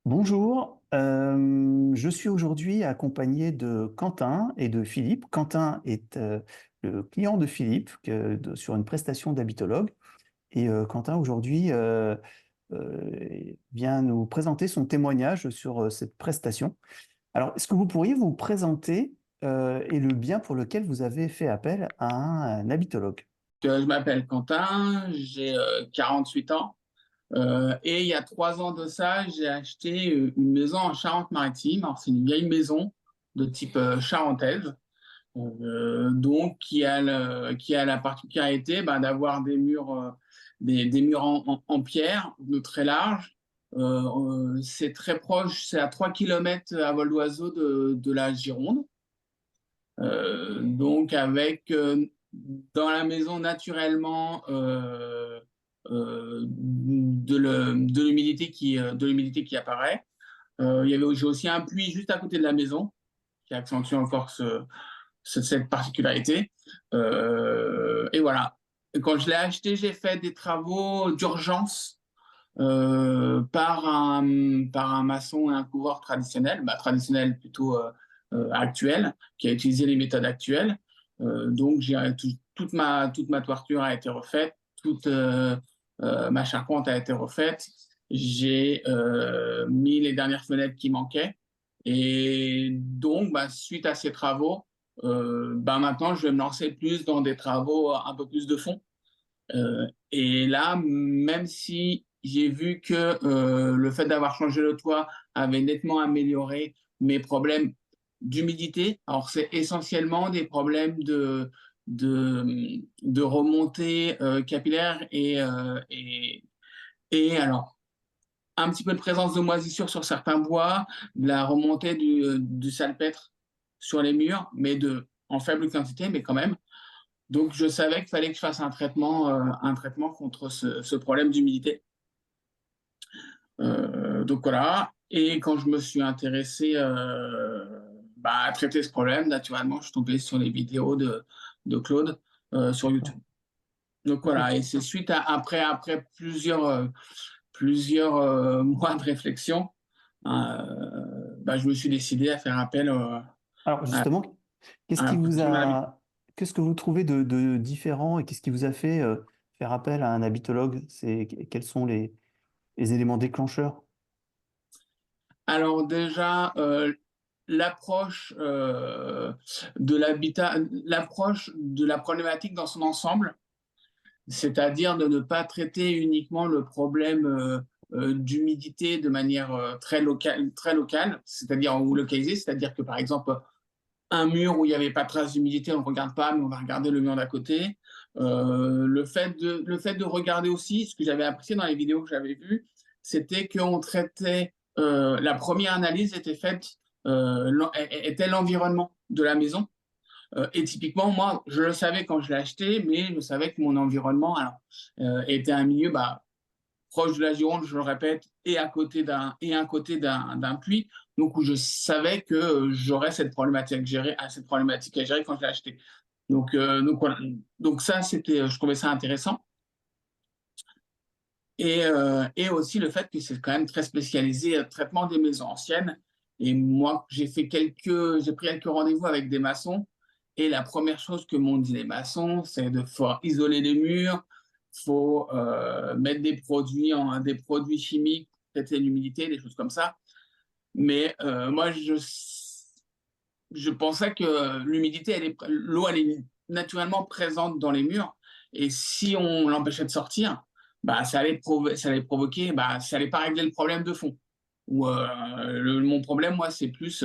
Bonjour, je suis aujourd'hui accompagné de Quentin et de Philippe. Quentin est le client de Philippe sur une prestation d'habitologue et Quentin aujourd'hui vient nous présenter son témoignage sur cette prestation. Alors, est-ce que vous pourriez vous présenter et le bien pour lequel vous avez fait appel à un habitologue? Je m'appelle Quentin, j'ai 48 ans et il y a 3 ans de ça, j'ai acheté une maison en Charente-Maritime. Alors, c'est une vieille maison de type charentaise, donc qui a la particularité d'avoir des murs, des murs en pierre de très larges. C'est très proche, c'est à 3 kilomètres à vol d'oiseau de la Gironde. Donc avec dans la maison naturellement de l'humidité qui apparaît. J'ai aussi un puits juste à côté de la maison qui accentue encore cette particularité. Et voilà. Et quand je l'ai acheté, j'ai fait des travaux d'urgence par un maçon et un couvreur traditionnel, traditionnel plutôt actuel, qui a utilisé les méthodes actuelles. Donc, toute ma toiture a été refaite, toute ma charpente a été refaite. J'ai mis les dernières fenêtres qui manquaient. Et donc, suite à ces travaux, maintenant, je vais me lancer plus dans des travaux un peu plus de fond. Et là, même si j'ai vu que le fait d'avoir changé le toit avait nettement amélioré mes problèmes d'humidité, alors c'est essentiellement des problèmes de remontée capillaire et alors un petit peu de présence de moisissure sur certains bois, de la remontée du salpêtre sur les murs, mais en faible quantité, mais quand même. Donc, je savais qu'il fallait que je fasse un traitement contre ce problème d'humidité. Donc, voilà. Et quand je me suis intéressé à traiter ce problème, naturellement, je suis tombé sur les vidéos de Claude sur YouTube. Donc, voilà. Et c'est suite après plusieurs mois de réflexion, je me suis décidé à faire appel Alors à justement, qu'est-ce qui un vous professionnel. qu'est-ce que vous trouvez de différent et qu'est-ce qui vous a fait faire appel à un habitologue? Quels sont les éléments déclencheurs? Alors déjà, l'approche de l'habitat, l'approche de la problématique dans son ensemble, c'est-à-dire de ne pas traiter uniquement le problème d'humidité de manière très locale, c'est-à-dire ou localisée, c'est-à-dire que par exemple un mur où il n'y avait pas de trace d'humidité, on ne regarde pas, mais on va regarder le mur d'à côté. Le fait de regarder aussi, ce que j'avais apprécié dans les vidéos que j'avais vues, c'était qu'on traitait, la première analyse était faite, était l'environnement de la maison. Et typiquement, moi, je le savais quand je l'ai acheté, mais je savais que mon environnement était un milieu proche de la Gironde, je le répète, et à côté d'un puits, donc où je savais que j'aurais cette problématique à gérer quand je l'ai acheté. Donc voilà. Donc ça, je trouvais ça intéressant. Et aussi le fait que c'est quand même très spécialisé, traitement des maisons anciennes. Et moi, j'ai pris quelques rendez-vous avec des maçons. Et la première chose que m'ont dit les maçons, c'est de faut isoler les murs, faut mettre des produits chimiques pour traiter l'humidité, des choses comme ça. Mais moi, je pensais que l'eau, elle est naturellement présente dans les murs. Et si on l'empêchait de sortir, ça allait provoquer, ça allait pas régler le problème de fond. Mon problème, moi, c'est plus,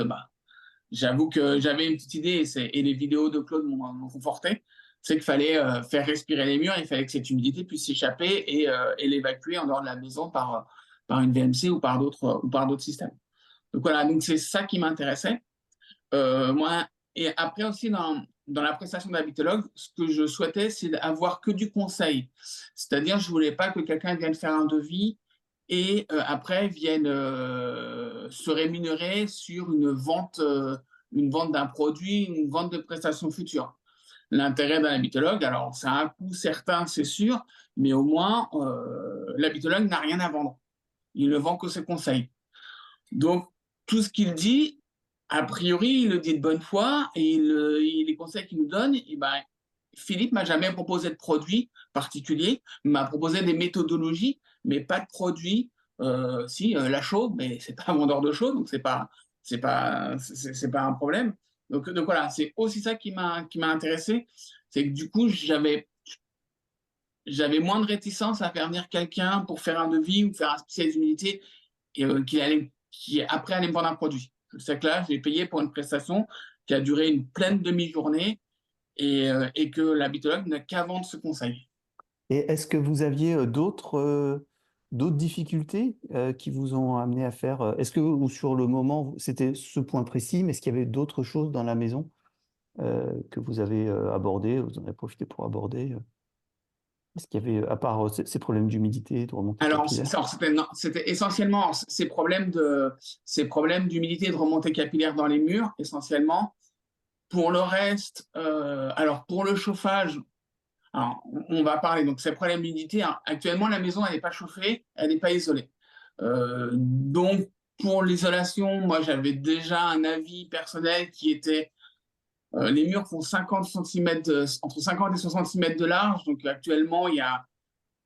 j'avoue que j'avais une petite idée et les vidéos de Claude m'ont conforté. C'est qu'il fallait faire respirer les murs, il fallait que cette humidité puisse s'échapper et l'évacuer en dehors de la maison par une VMC ou par d'autres systèmes. Donc voilà, donc c'est ça qui m'intéressait. Moi, et après aussi, dans la prestation d'habitologue, ce que je souhaitais, c'est avoir que du conseil. C'est-à-dire, je ne voulais pas que quelqu'un vienne faire un devis et après vienne se rémunérer sur une vente d'un produit, une vente de prestations futures. L'intérêt d'un habitologue, alors ça a un coût certain, c'est sûr, mais au moins, l'habitologue n'a rien à vendre. Il ne vend que ses conseils. Donc, tout ce qu'il dit, a priori, il le dit de bonne foi et les conseils qu'il nous donne, eh ben, Philippe m'a jamais proposé de produit particulier, il m'a proposé des méthodologies, mais pas de produit. Si, la chaux, mais c'est pas un vendeur de chaux, donc c'est pas un problème. Donc voilà, c'est aussi ça qui m'a intéressé, c'est que du coup, j'avais moins de réticence à faire venir quelqu'un pour faire un devis ou faire un spécialiste d'humidité et qui après allait me vendre un produit. C'est que là, j'ai payé pour une prestation qui a duré une pleine demi-journée et que l'habitologue n'a qu'à vendre ce conseil. Et est-ce que vous aviez d'autres difficultés qui vous ont amené à faire... Est-ce que ou sur le moment, c'était ce point précis, mais est-ce qu'il y avait d'autres choses dans la maison que vous avez abordées, vous en avez profité pour aborder est-ce qu'il y avait, à part ces problèmes d'humidité, de remontée Alors, capillaire? c'était essentiellement ces problèmes d'humidité et de remontée capillaire dans les murs, essentiellement. Pour le reste, alors pour le chauffage, alors, on va parler, donc ces problèmes d'humidité, hein, actuellement la maison elle n'est pas chauffée, elle n'est pas isolée. Donc pour l'isolation, moi j'avais déjà un avis personnel qui était les murs font 50 centimètres entre 50 et 60 cm de large, donc actuellement il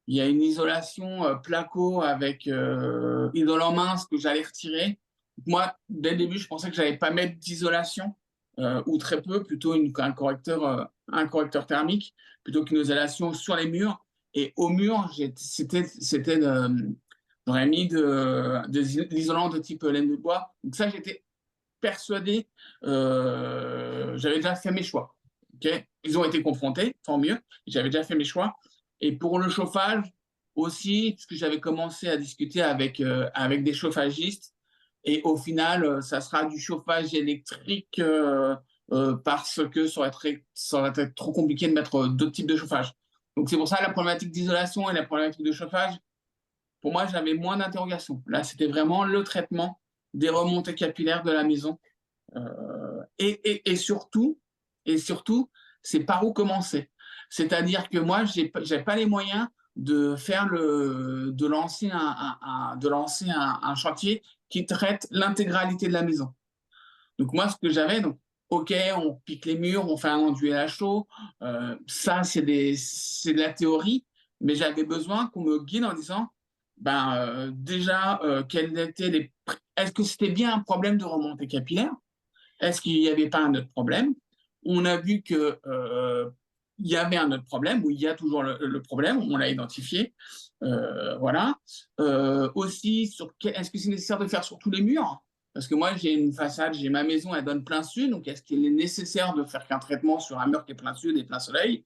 y a une isolation placo avec isolant mince que j'allais retirer. Moi, dès le début, je pensais que je n'allais pas mettre d'isolation ou très peu, plutôt un correcteur thermique, plutôt qu'une isolation sur les murs. Et au mur, j'aurais mis de l'isolant de type laine de bois. Donc ça, j'étais persuadé, j'avais déjà fait mes choix. Okay, ils ont été confrontés, tant mieux, j'avais déjà fait mes choix. Et pour le chauffage aussi, parce que j'avais commencé à discuter avec des chauffagistes, et au final, ça sera du chauffage électrique parce que ça va être trop compliqué de mettre d'autres types de chauffage. Donc c'est pour ça la problématique d'isolation et la problématique de chauffage, pour moi, j'avais moins d'interrogations. Là, c'était vraiment le traitement des remontées capillaires de la maison. Et surtout, c'est par où commencer. C'est-à-dire que moi, je n'ai pas les moyens de lancer un chantier qui traite l'intégralité de la maison. Donc moi, ce que j'avais, donc, OK, on pique les murs, on fait un enduit à chaud, ça, c'est de la théorie, mais j'avais besoin qu'on me guide en disant, déjà, est-ce que c'était bien un problème de remontée capillaire? Est-ce qu'il n'y avait pas un autre problème? On a vu que il y avait un autre problème, ou il y a toujours le problème, on l'a identifié. Voilà. Aussi, est-ce que c'est nécessaire de faire sur tous les murs? Parce que moi, j'ai une façade, j'ai ma maison, elle donne plein sud, donc est-ce qu'il est nécessaire de faire qu'un traitement sur un mur qui est plein sud et plein soleil?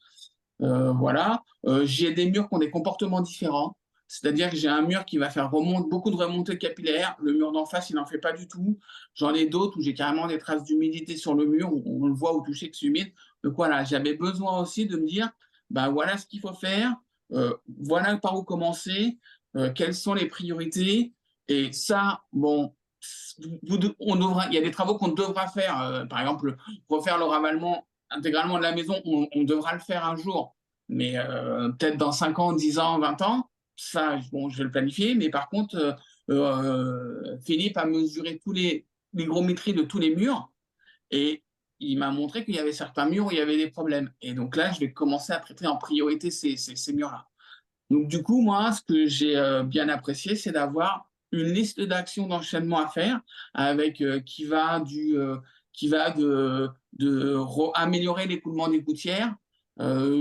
Voilà. J'ai des murs qui ont des comportements différents. C'est-à-dire que j'ai un mur qui va faire beaucoup de remontées capillaires. Le mur d'en face, il n'en fait pas du tout. J'en ai d'autres où j'ai carrément des traces d'humidité sur le mur, où on le voit au toucher que c'est humide. Donc voilà, j'avais besoin aussi de me dire, voilà ce qu'il faut faire, voilà par où commencer, quelles sont les priorités. Et ça, bon, il y a des travaux qu'on devra faire. Par exemple, refaire le ravalement intégralement de la maison, on devra le faire un jour, mais peut-être dans 5 ans, 10 ans, 20 ans, ça, bon, je vais le planifier, mais par contre, Philippe a mesuré les hygrométries de tous les murs, et il m'a montré qu'il y avait certains murs où il y avait des problèmes. Et donc là, je vais commencer à traiter en priorité ces murs-là. Donc du coup, moi, ce que j'ai bien apprécié, c'est d'avoir une liste d'actions d'enchaînement à faire avec qui va améliorer l'écoulement des gouttières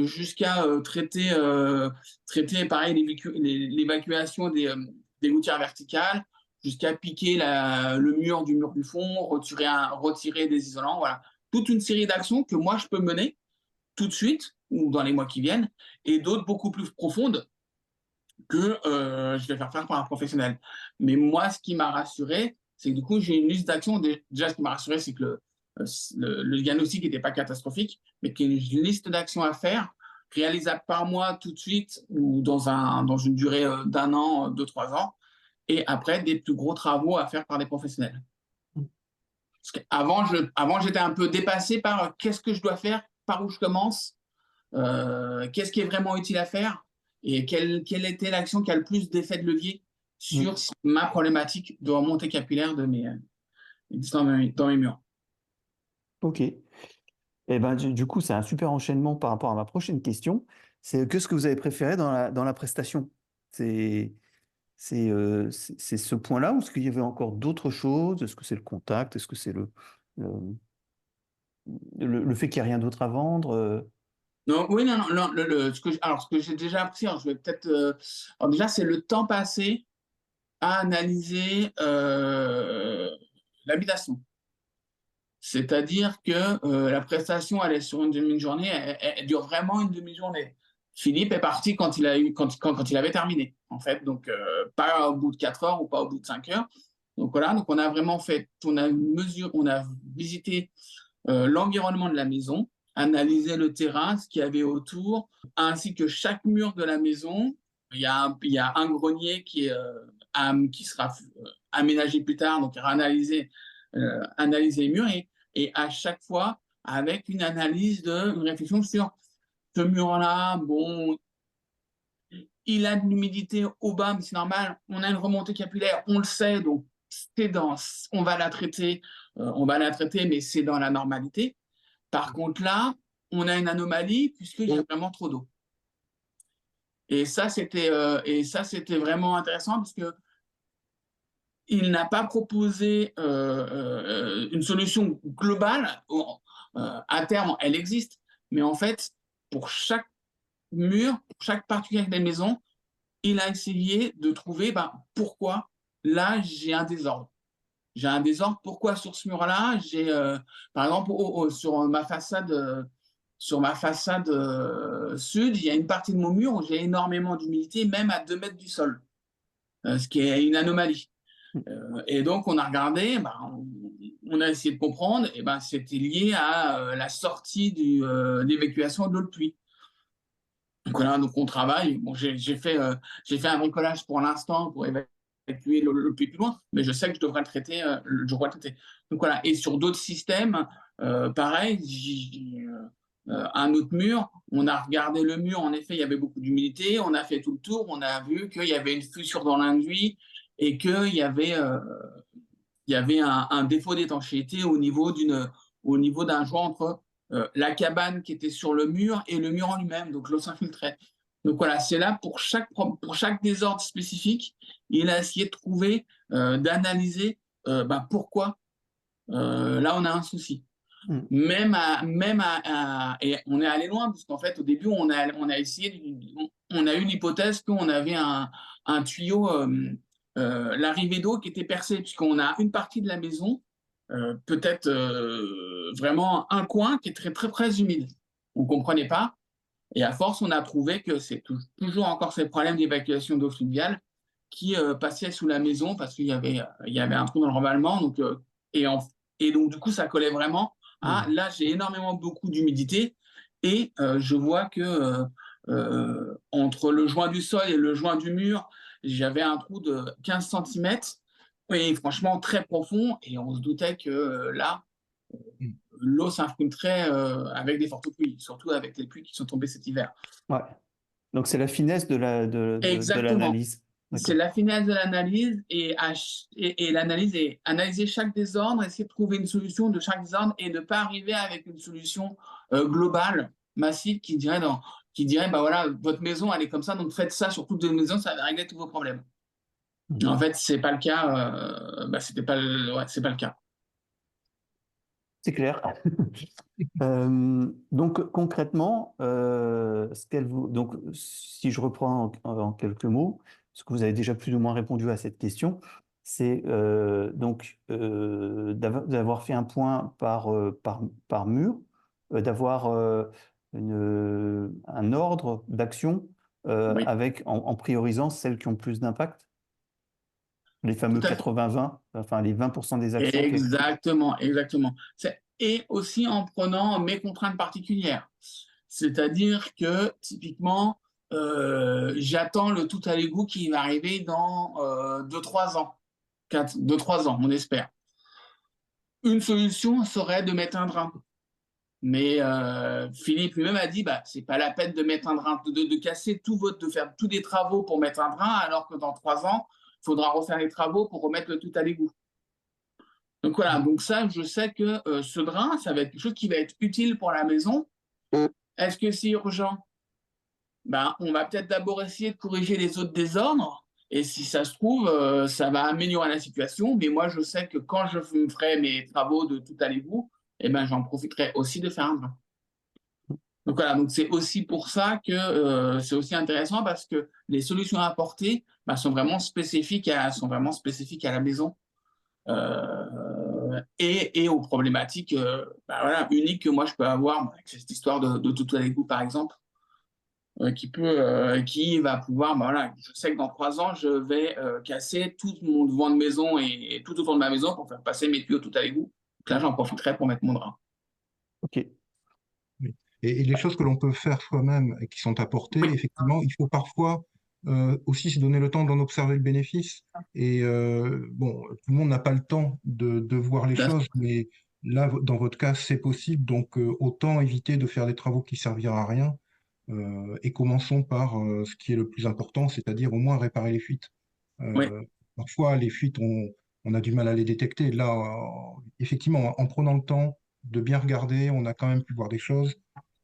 jusqu'à traiter pareil l'évacuation des gouttières verticales, jusqu'à piquer le mur du fond, retirer des isolants, voilà. Toute une série d'actions que moi je peux mener tout de suite ou dans les mois qui viennent, et d'autres beaucoup plus profondes que je vais faire par un professionnel. Mais moi, ce qui m'a rassuré, c'est que du coup, j'ai une liste d'actions. Déjà, ce qui m'a rassuré, c'est que le diagnostic n'était pas catastrophique, mais qu'il y a une liste d'actions à faire, réalisable par mois tout de suite ou dans une durée d'un an, 2, 3 ans, et après, des plus gros travaux à faire par des professionnels. Parce avant, j'étais un peu dépassé par qu'est-ce que je dois faire, par où je commence, qu'est-ce qui est vraiment utile à faire et quelle était l'action qui a le plus d'effet de levier sur ma problématique de remontée capillaire dans mes murs. Ok. Et ben, du coup, c'est un super enchaînement par rapport à ma prochaine question. C'est qu'est-ce que vous avez préféré dans la prestation? C'est c'est ce point-là ou est-ce qu'il y avait encore d'autres choses? Est-ce que c'est le contact? Est-ce que c'est le, le fait qu'il n'y ait rien d'autre à vendre? Non, oui, non, non, non, ce que j'ai déjà appris, alors je vais peut-être. Alors déjà, c'est le temps passé à analyser l'habitation. C'est-à-dire que la prestation, elle est sur une demi-journée, elle dure vraiment une demi-journée. Philippe est parti quand il avait terminé, en fait, donc pas au bout de 4 heures ou pas au bout de 5 heures. Donc voilà, donc on a vraiment fait, on a visité l'environnement de la maison, analysé le terrain, ce qu'il y avait autour, ainsi que chaque mur de la maison. Il y a un grenier qui sera aménagé plus tard, donc analyser les murs et à chaque fois avec une une réflexion sur ce mur-là, bon, il a de l'humidité au bas, mais c'est normal, on a une remontée capillaire, on le sait, donc c'est dense, on va la traiter, mais c'est dans la normalité. Par contre, là, on a une anomalie puisqu'il y a vraiment trop d'eau. Et ça, c'était vraiment intéressant parce que il n'a pas proposé une solution globale. À terme, elle existe, mais en fait, pour chaque mur, pour chaque particulier de la maison, il a essayé de trouver pourquoi là j'ai un désordre. J'ai un désordre. Pourquoi sur ce mur-là, par exemple, sur ma façade sud, il y a une partie de mon mur où j'ai énormément d'humidité, même à 2 mètres du sol, ce qui est une anomalie. Et donc, on a regardé, on a essayé de comprendre, et c'était lié à la sortie d'évacuation de l'eau de pluie. Donc voilà, donc on travaille. Bon, j'ai fait un bricolage pour l'instant pour évacuer le plus loin, mais je sais que je devrais le traiter. Donc voilà. Et sur d'autres systèmes, pareil, un autre mur, on a regardé le mur. En effet, il y avait beaucoup d'humidité. On a fait tout le tour. On a vu qu'il y avait une fissure dans l'induit et qu'il y avait un défaut d'étanchéité au niveau d'un joint entre la cabane qui était sur le mur et le mur en lui-même, donc l'eau s'infiltrait. Donc voilà, c'est là pour chaque désordre spécifique, il a essayé de trouver, d'analyser pourquoi là on a un souci. Et on est allé loin, parce qu'en fait, au début, on a essayé, on a eu l'hypothèse qu'on avait un tuyau, l'arrivée d'eau qui était percée, puisqu'on a une partie de la maison, peut-être vraiment un coin qui est très, très, très humide. On ne comprenait pas. Et à force, on a trouvé que c'est toujours encore ces problèmes d'évacuation d'eau fluviale qui passaient sous la maison parce il y avait un trou dans le ravalement. Et, et donc, du coup, ça collait vraiment. Ah, là, j'ai énormément beaucoup d'humidité et je vois que entre le joint du sol et le joint du mur, j'avais un trou de 15 cm et franchement très profond. Et on se doutait que là, l'eau s'infiltrait avec des fortes pluies, surtout avec les pluies qui sont tombées cet hiver. Ouais. Donc c'est la finesse de Exactement. l'analyse. C'est la finesse de l'analyse et l'analyse est analyser chaque désordre, essayer de trouver une solution de chaque désordre et ne pas arriver avec une solution globale, massive, qui dirait voilà, votre maison, elle est comme ça, donc faites ça sur toutes les maisons, ça va régler tous vos problèmes. En fait, c'est pas le cas. C'est pas le cas. C'est clair. Donc concrètement, donc si je reprends en quelques mots, ce que vous avez déjà plus ou moins répondu à cette question, c'est d'avoir fait un point par mur, d'avoir un ordre d'action Oui, en priorisant celles qui ont plus d'impact, les tout fameux à fait. 80-20, enfin les 20% des actions. Exactement, exactement. Et aussi en prenant mes contraintes particulières. C'est-à-dire que, typiquement, j'attends le tout à l'égout qui va arriver dans 2-3 ans. 2-3 ans, on espère. Une solution serait de mettre un drain. Mais Philippe lui-même a dit, c'est pas la peine de mettre un drain, de casser de faire tous des travaux pour mettre un drain, alors que dans 3 ans, faudra refaire les travaux pour remettre le tout à l'égout. Donc voilà, donc ça, je sais que ce drain, ça va être quelque chose qui va être utile pour la maison. Est-ce que c'est urgent? Ben, on va peut-être d'abord essayer de corriger les autres désordres. Et si ça se trouve, ça va améliorer la situation. Mais moi, je sais que quand je me ferai mes travaux de tout à l'égout, eh ben, j'en profiterai aussi de faire un drain. Donc voilà, donc c'est aussi pour ça que c'est aussi intéressant parce que les solutions apportées ben, sont vraiment spécifiques à la maison et aux problématiques ben, voilà, uniques que moi je peux avoir avec cette histoire de tout à l'égout par exemple. Qui va pouvoir, bah voilà, je sais que dans 3 ans, je vais casser tout mon devant de maison et tout autour de ma maison pour faire passer mes tuyaux tout à l'égout. Donc là, j'en profiterai pour mettre mon drap. Ok. Oui. Et les choses que l'on peut faire soi-même et qui sont apportées, Oui, effectivement, il faut parfois aussi se donner le temps d'en observer le bénéfice. Et bon, tout le monde n'a pas le temps de voir les choses, mais là, dans votre cas, c'est possible. Donc, autant éviter de faire des travaux qui serviront à rien. Et commençons par ce qui est le plus important, c'est-à-dire au moins réparer les fuites. oui, Parfois, les fuites, on a du mal à les détecter. Là, effectivement, en prenant le temps de bien regarder, on a quand même pu voir des choses.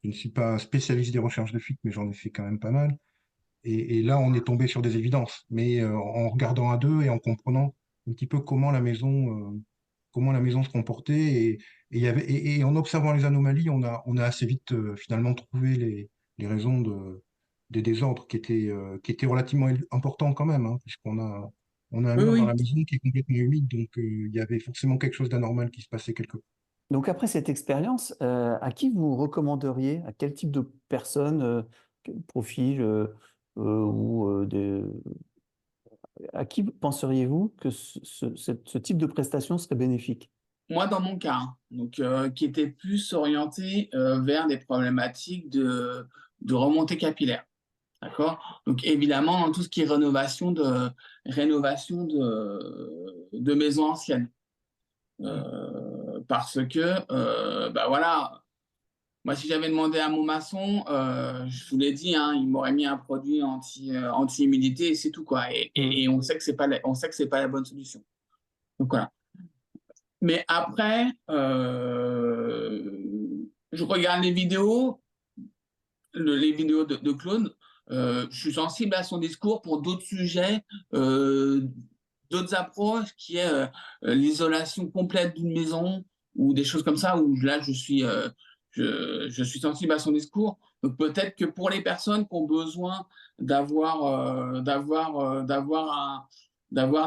Je ne suis pas spécialiste des recherches de fuites, mais j'en ai fait quand même pas mal. Et là, on est tombé sur des évidences. Mais en regardant à deux et en comprenant un petit peu comment la maison se comportait, et en observant les anomalies, on a assez vite finalement trouvé les raisons des désordres qui étaient relativement importants quand même, hein, on a un oui, mur dans oui. la maison qui est complètement humide, donc il y avait forcément quelque chose d'anormal qui se passait quelque part. Donc après cette expérience, à qui vous recommanderiez, à quel type de personne, quel profil, à qui penseriez-vous que ce type de prestation serait bénéfique? Moi, dans mon cas, hein, donc, qui était plus orienté vers des problématiques de remontée capillaire. D'accord? Donc évidemment, dans tout ce qui est rénovation de maisons anciennes. Parce que, bah voilà, moi, si j'avais demandé à mon maçon, je vous l'ai dit, hein, il m'aurait mis un produit anti-humidité et c'est tout, quoi. Hmm. Et on sait que c'est pas la bonne solution. Donc voilà. Mais après, je regarde les vidéos, les vidéos de Claude. Je suis sensible à son discours pour d'autres sujets, euh, d'autres approches, qui est l'isolation complète d'une maison ou des choses comme ça, où là, je suis sensible à son discours. Donc peut-être que pour les personnes qui ont besoin d'avoir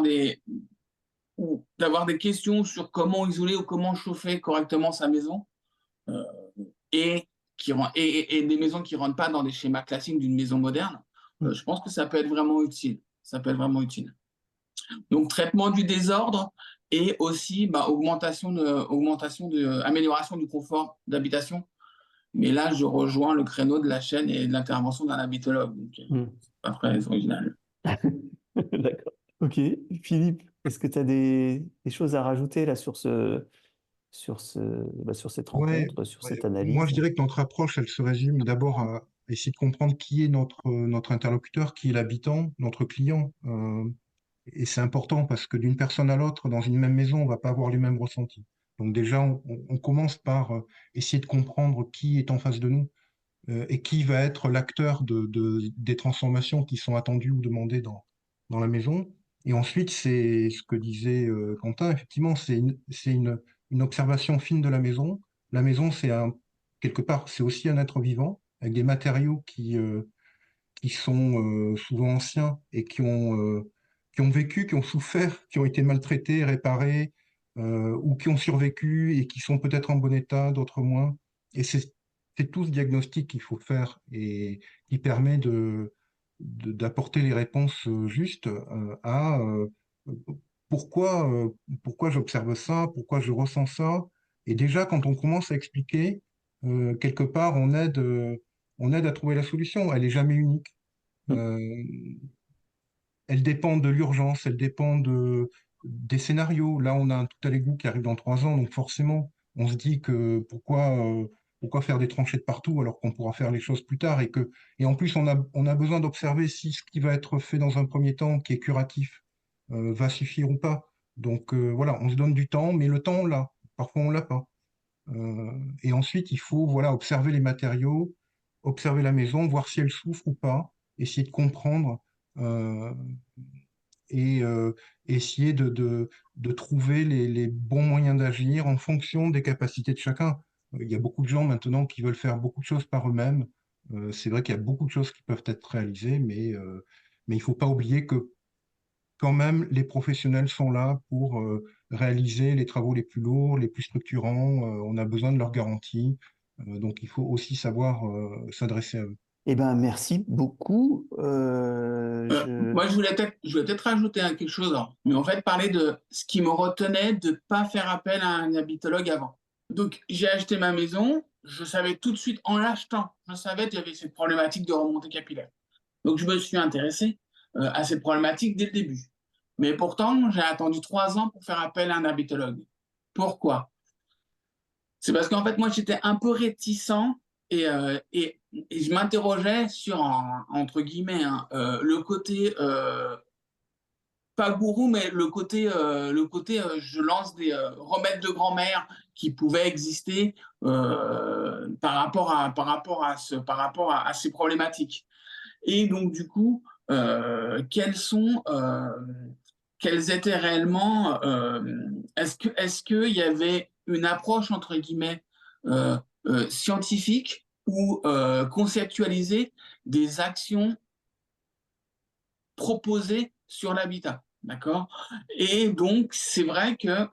des, d'avoir des questions sur comment isoler ou comment chauffer correctement sa maison, euh, et, et des maisons qui ne rentrent pas dans des schémas classiques d'une maison moderne, Hmm. je pense que ça peut être vraiment utile. Ça peut être vraiment utile. Donc, traitement du désordre et aussi bah, amélioration du confort d'habitation. Mais là, je rejoins le créneau de la chaîne et de l'intervention d'un habitologue. Donc, Hmm. c'est pas très original. D'accord. Ok. Philippe, est-ce que tu as des choses à rajouter là sur cette Ouais, rencontre, sur ouais. cette Moi je analyse? dirais que notre approche, elle se résume d'abord à essayer de comprendre qui est notre interlocuteur, qui est l'habitant, notre client. Et c'est important parce que d'une personne à l'autre, dans une même maison, on va pas avoir les mêmes ressentis. Donc déjà, on commence par essayer de comprendre qui est en face de nous et qui va être l'acteur des transformations qui sont attendues ou demandées dans la maison. Et ensuite, c'est ce que disait Quentin, effectivement, une observation fine de la maison. La maison, quelque part, c'est aussi un être vivant avec des matériaux qui sont souvent anciens et qui ont vécu, qui ont souffert, qui ont été maltraités, réparés, ou qui ont survécu et qui sont peut-être en bon état, d'autres moins. Et c'est tout ce diagnostic qu'il faut faire et qui permet d'apporter les réponses justes à pourquoi, pourquoi j'observe ça, pourquoi je ressens ça. Et déjà, quand on commence à expliquer, quelque part, on aide à trouver la solution. Elle est jamais unique. Hmm. Euh, Elle dépend de l'urgence, elle dépend des scénarios. Là, on a un tout à l'égout qui arrive dans 3 ans, donc forcément, on se dit que pourquoi faire des tranchées de partout alors qu'on pourra faire les choses plus tard et en plus, on a besoin d'observer si ce qui va être fait dans un premier temps, qui est curatif, va suffire ou pas. Donc voilà, on se donne du temps, mais le temps, on l'a. Parfois, on l'a pas. Et ensuite, il faut voilà, observer les matériaux, observer la maison, voir si elle souffre ou pas, essayer de comprendre euh, et essayer de trouver les bons moyens d'agir en fonction des capacités de chacun. Il y a beaucoup de gens maintenant qui veulent faire beaucoup de choses par eux-mêmes. C'est vrai qu'il y a beaucoup de choses qui peuvent être réalisées, mais il ne faut pas oublier que quand même, les professionnels sont là pour réaliser les travaux les plus lourds, les plus structurants. On a besoin de leur garantie. Donc, il faut aussi savoir s'adresser à eux. Eh ben, merci beaucoup. Moi, je voulais peut-être rajouter quelque chose, hein. Mais en fait, parler de ce qui me retenait de ne pas faire appel à un habitologue avant. Donc, j'ai acheté ma maison, je savais tout de suite, en l'achetant, je savais qu'il y avait cette problématique de remontée capillaire. Donc, je me suis intéressé à cette problématique dès le début. Mais pourtant, j'ai attendu 3 ans pour faire appel à un habitologue. Pourquoi? C'est parce qu'en fait, moi, j'étais un peu réticent et je m'interrogeais sur, entre guillemets, hein, le côté, pas gourou, mais le côté je lance des remèdes de grand-mère qui pouvaient exister par rapport à ces problématiques. Et donc, du coup, quelles étaient réellement, est-ce qu'il y avait une approche, entre guillemets, euh, scientifique ou conceptualisée des actions proposées sur l'habitat, d'accord? Et donc, c'est vrai que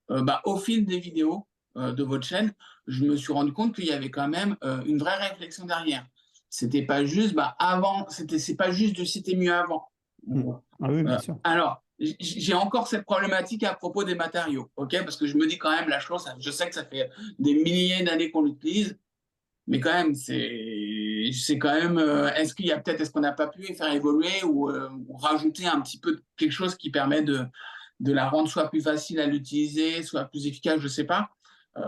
bah, au fil des vidéos de votre chaîne, je me suis rendu compte qu'il y avait quand même une vraie réflexion derrière. C'était pas juste, bah, avant, c'est pas juste de c'était mieux avant. Mm. Ah oui, bien sûr. Alors, j'ai encore cette problématique à propos des matériaux, ok? Parce que je me dis quand même, la chose, je sais que ça fait des milliers d'années qu'on l'utilise, mais quand même, c'est quand même. Est-ce qu'on n'a pas pu faire évoluer ou rajouter un petit peu quelque chose qui permet de la rendre soit plus facile à l'utiliser, soit plus efficace, je sais pas. Euh,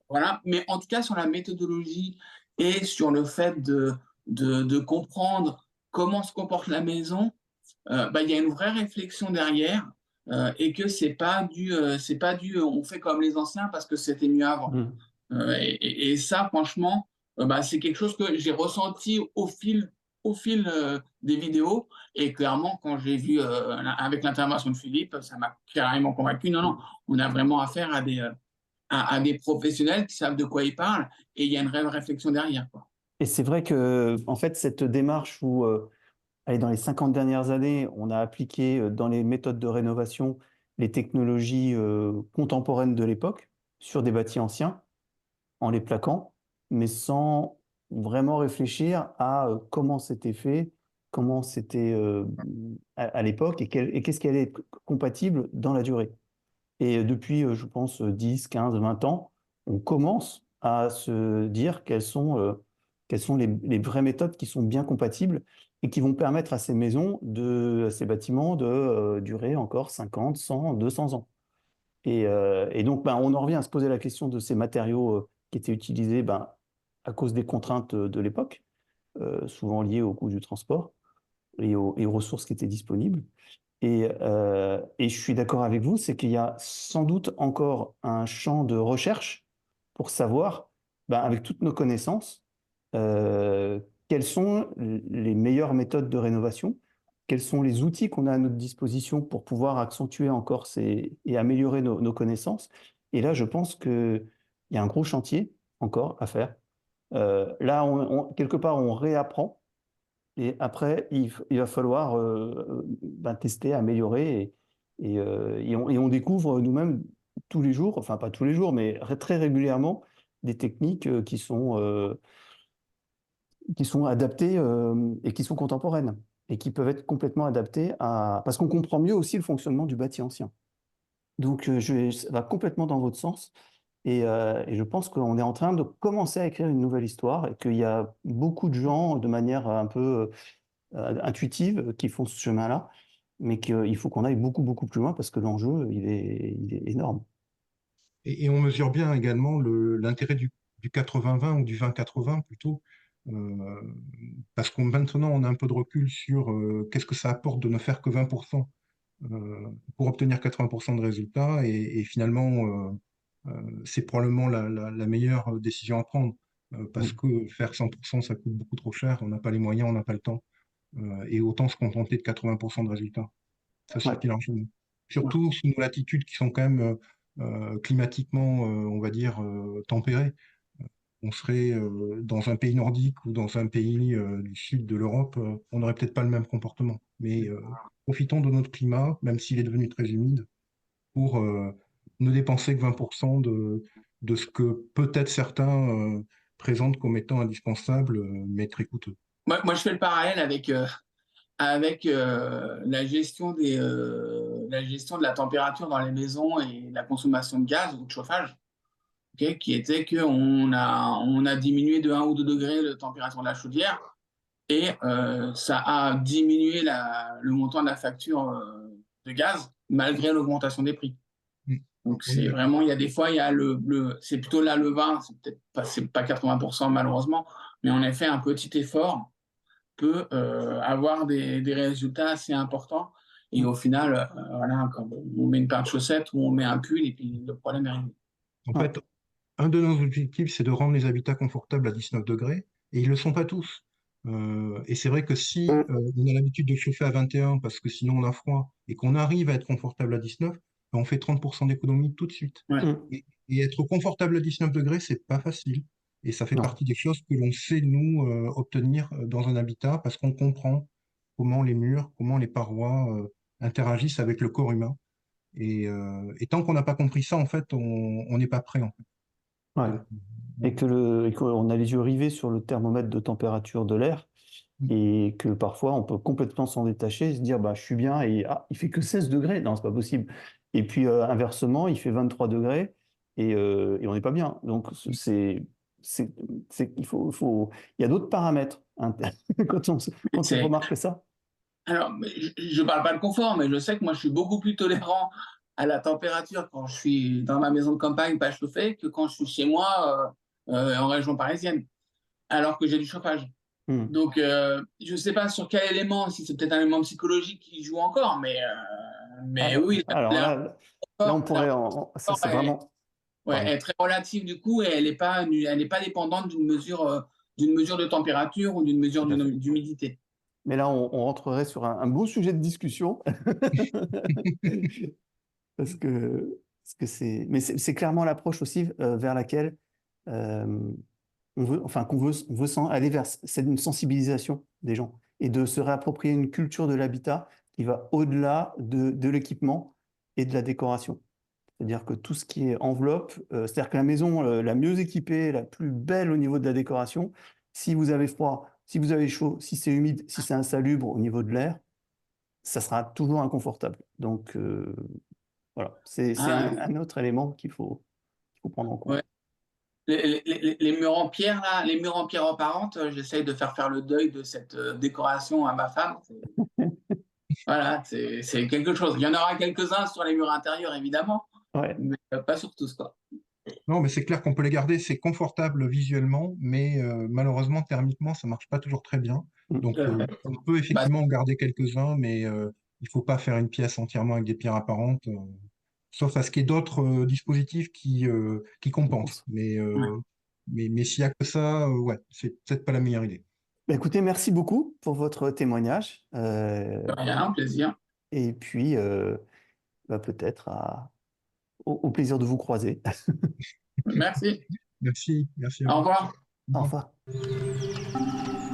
voilà. Mais en tout cas, sur la méthodologie et sur le fait de comprendre comment se comporte la maison, bah, il y a une vraie réflexion derrière et que c'est pas du on fait comme les anciens parce que c'était mieux avant. Mm. Et ça, franchement, bah, c'est quelque chose que j'ai ressenti au fil des vidéos. Et clairement, quand j'ai vu avec l'intervention de Philippe, ça m'a carrément convaincu. Non, non, on a vraiment affaire à des professionnels qui savent de quoi ils parlent et il y a une réelle réflexion derrière, quoi. Et c'est vrai que, en fait, cette démarche où, allez, dans les 50 dernières années, on a appliqué dans les méthodes de rénovation les technologies contemporaines de l'époque sur des bâtis anciens, en les plaquant, mais sans vraiment réfléchir à comment c'était fait, comment c'était à l'époque et qu'est-ce qui allait être compatible dans la durée. Et depuis, je pense, 10, 15, 20 ans, on commence à se dire quelles sont les vraies méthodes qui sont bien compatibles et qui vont permettre à ces maisons, à ces bâtiments de durer encore 50, 100, 200 ans. Et donc, ben, on en revient à se poser la question de ces matériaux qui étaient utilisés ben, à cause des contraintes de l'époque, souvent liées au coût du transport et aux ressources qui étaient disponibles. Et je suis d'accord avec vous, c'est qu'il y a sans doute encore un champ de recherche pour savoir, ben, avec toutes nos connaissances, euh, quelles sont les meilleures méthodes de rénovation, quels sont les outils qu'on a à notre disposition pour pouvoir accentuer encore et améliorer nos connaissances. Et là, je pense qu'il y a un gros chantier encore à faire. Là, quelque part, on réapprend. Et après, il va falloir ben, tester, améliorer et on découvre nous-mêmes tous les jours, enfin pas tous les jours, mais très régulièrement, des techniques qui sont adaptées et qui sont contemporaines et qui peuvent être complètement adaptées à... Parce qu'on comprend mieux aussi le fonctionnement du bâti ancien. Donc, ça va complètement dans votre sens. Et je pense qu'on est en train de commencer à écrire une nouvelle histoire et qu'il y a beaucoup de gens, de manière un peu intuitives qui font ce chemin-là, mais qu'il faut qu'on aille beaucoup, beaucoup plus loin parce que l'enjeu, il est énorme. Et on mesure bien également l'intérêt du 80-20 ou du 20-80 plutôt, parce qu'on maintenant on a un peu de recul sur qu'est-ce que ça apporte de ne faire que 20%. pour obtenir 80% de résultats. Et finalement, c'est probablement la meilleure décision à prendre. Parce que faire 100%, ça coûte beaucoup trop cher. On n'a pas les moyens, on n'a pas le temps. Et autant se contenter de 80% de résultats. Ça Ouais. suffit largement. Ouais. Surtout sous nos latitudes qui sont quand même climatiquement, on va dire, tempérées. On serait dans un pays nordique ou dans un pays du sud de l'Europe, on n'aurait peut-être pas le même comportement. Mais profitons de notre climat, même s'il est devenu très humide, pour ne dépenser que 20% de ce que peut-être certains présentent comme étant indispensable, mais très coûteux. Moi, je fais le parallèle avec la gestion de la température dans les maisons et la consommation de gaz ou de chauffage, ok, qui était qu'on on a diminué de 1 ou 2 degrés la température de la chaudière et ça a diminué le montant de la facture de gaz malgré l'augmentation des prix. Mm. Donc, Oui, c'est vraiment, il y a des fois, il y a c'est plutôt là le 20, c'est pas 80% malheureusement, mais en effet, un petit effort peut avoir des résultats assez importants. Et au final, voilà, quand on met une paire de chaussettes ou on met un pull, et puis le problème est réglé. en Ouais. fait, un de nos objectifs, c'est de rendre les habitats confortables à 19 degrés, et ils ne le sont pas tous. Et c'est vrai que si on a l'habitude de chauffer à 21 parce que sinon on a froid, et qu'on arrive à être confortable à 19, ben on fait 30% d'économie tout de suite. Ouais. Et être confortable à 19 degrés, c'est pas facile. Et ça fait Non. partie des choses que l'on sait, nous, obtenir dans un habitat parce qu'on comprend comment les murs, comment les parois interagissent avec le corps humain. Et tant qu'on n'a pas compris ça, en fait, on n'est pas prêt, en fait. Ouais. Donc, Et qu'on a les yeux rivés sur le thermomètre de température de l'air et que parfois on peut complètement s'en détacher et se dire bah, je suis bien et ah, il fait que 16 degrés. Non, c'est pas possible. Et puis inversement, il fait 23 degrés et on n'est pas bien. Donc c'est, il y a d'autres paramètres hein, quand on C'est- remarque ça. Alors, je ne parle pas de confort, mais je sais que moi, je suis beaucoup plus tolérant à la température quand je suis dans ma maison de campagne pas chauffée que quand je suis chez moi en région parisienne, alors que j'ai du chauffage. Hmm. Donc, je ne sais pas sur quel élément, si c'est peut-être un élément psychologique qui joue encore, mais oui, Alors là, on pourrait, c'est vraiment, ouais, elle pardon. est très relative du coup et elle n'est pas dépendante d'une mesure de température ou d'une mesure Tout à fait. d'humidité. Mais là, on rentrerait sur un beau sujet de discussion. Parce que c'est. Mais c'est clairement l'approche aussi vers laquelle euh, on veut, enfin, on veut aller vers. C'est une sensibilisation des gens et de se réapproprier une culture de l'habitat qui va au-delà de l'équipement et de la décoration. C'est-à-dire que tout ce qui est enveloppe, c'est-à-dire que la maison la mieux équipée, la plus belle au niveau de la décoration, si vous avez froid, si vous avez chaud, si c'est humide, si c'est insalubre au niveau de l'air, ça sera toujours inconfortable. Donc voilà, c'est Ah, un autre élément qu'il faut prendre en compte. ouais. Les murs en pierre, là, les murs en pierre apparente, j'essaye de faire le deuil de cette décoration à ma femme. Voilà, c'est quelque chose. Il y en aura quelques-uns sur les murs intérieurs, évidemment, Ouais, mais pas sur tous, quoi. non, mais c'est clair qu'on peut les garder, c'est confortable visuellement, mais malheureusement, thermiquement, ça marche pas toujours très bien. mm, Donc, on peut Bah, effectivement en garder quelques-uns, mais il faut pas faire une pièce entièrement avec des pierres apparentes, sauf à ce qu'il y ait d'autres dispositifs qui je compensent. pense. Mais, mais s'il y a que ça, ouais, c'est peut-être pas la meilleure idée. Bah, écoutez, merci beaucoup pour votre témoignage. rien, un plaisir. Et puis, bah, peut-être au plaisir de vous croiser. Merci. Merci à Au vous. revoir. Au Au revoir. revoir.